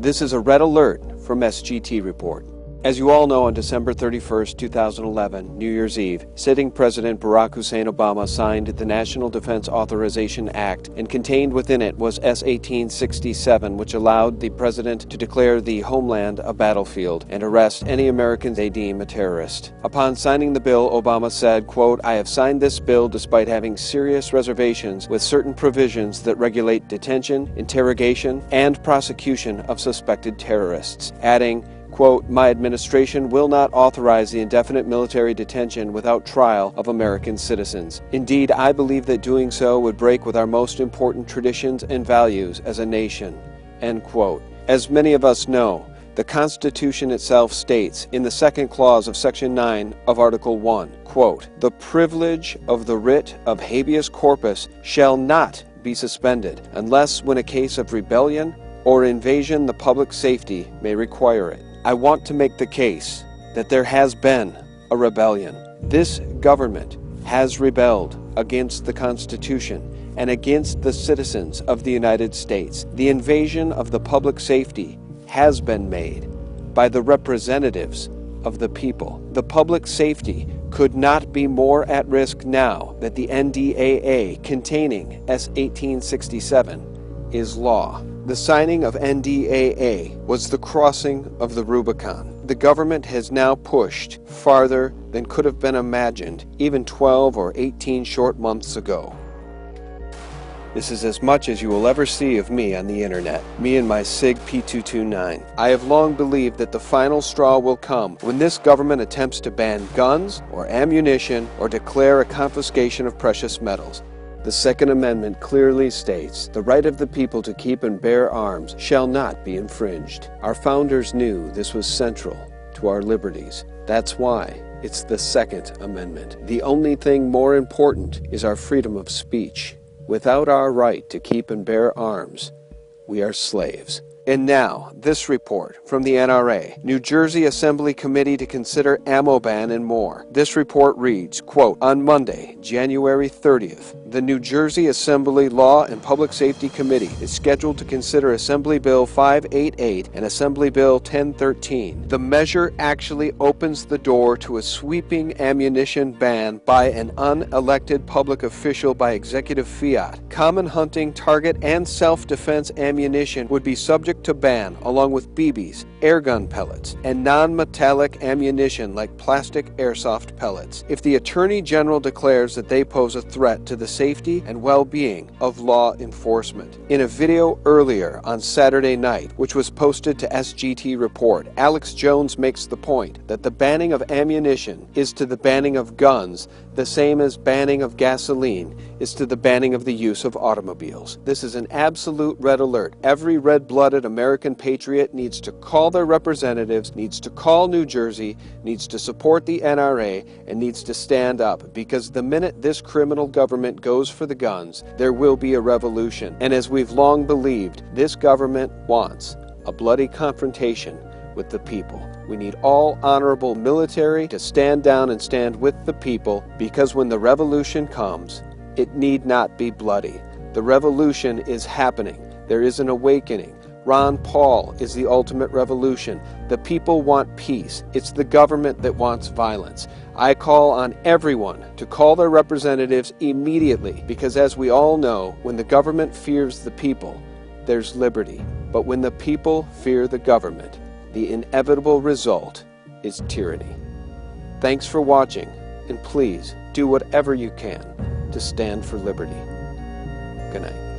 This is a red alert from SGT Report. As you all know, on December 31st, 2011, New Year's Eve, sitting President Barack Hussein Obama signed the National Defense Authorization Act, and contained within it was S.1867, which allowed the president to declare the homeland a battlefield and arrest any Americans they deem a terrorist. Upon signing the bill, Obama said, quote, "I have signed this bill despite having serious reservations with certain provisions that regulate detention, interrogation, and prosecution of suspected terrorists," adding, quote, "My administration will not authorize the indefinite military detention without trial of American citizens. Indeed, I believe that doing so would break with our most important traditions and values as a nation," end quote. As many of us know, the Constitution itself states in the second clause of Section 9 of Article 1, quote, "The privilege of the writ of habeas corpus shall not be suspended unless when a case of rebellion or invasion the public safety may require it." I want to make the case that there has been a rebellion. This government has rebelled against the Constitution and against the citizens of the United States. The invasion of the public safety has been made by the representatives of the people. The public safety could not be more at risk now that the NDAA containing S.1867 is law. The signing of NDAA was the crossing of the Rubicon. The government has now pushed farther than could have been imagined even 12 or 18 short months ago. This is as much as you will ever see of me on the internet, me and my SIG P229. I have long believed that the final straw will come when this government attempts to ban guns or ammunition or declare a confiscation of precious metals. The Second Amendment clearly states, "The right of the people to keep and bear arms shall not be infringed." Our founders knew this was central to our liberties. That's why it's the Second Amendment. The only thing more important is our freedom of speech. Without our right to keep and bear arms, we are slaves. And now, this report from the NRA, New Jersey Assembly Committee to consider ammo ban and more. This report reads, quote, "On Monday, January 30th, the New Jersey Assembly Law and Public Safety Committee is scheduled to consider Assembly Bill 588 and Assembly Bill 1013. The measure actually opens the door to a sweeping ammunition ban by an unelected public official by executive fiat. Common hunting, target, and self-defense ammunition would be subject to ban, along with BBs, airgun pellets, and non-metallic ammunition like plastic airsoft pellets, if the Attorney General declares that they pose a threat to the safety and well-being of law enforcement." In a video earlier on Saturday night, which was posted to SGT Report, Alex Jones makes the point that the banning of ammunition is to the banning of guns the same as banning of gasoline is to the banning of the use of automobiles. This is an absolute red alert. Every red-blooded American patriot needs to call their representatives, needs to call New Jersey, needs to support the NRA, and needs to stand up, because the minute this criminal government goes for the guns, there will be a revolution. And as we've long believed, this government wants a bloody confrontation with the people. We need all honorable military to stand down and stand with the people, because when the revolution comes, it need not be bloody. The revolution is happening. There is an awakening. Ron Paul is the ultimate revolution. The people want peace. It's the government that wants violence. I call on everyone to call their representatives immediately, because as we all know, when the government fears the people, there's liberty. But when the people fear the government, the inevitable result is tyranny. Thanks for watching, and please do whatever you can to stand for liberty. Good night.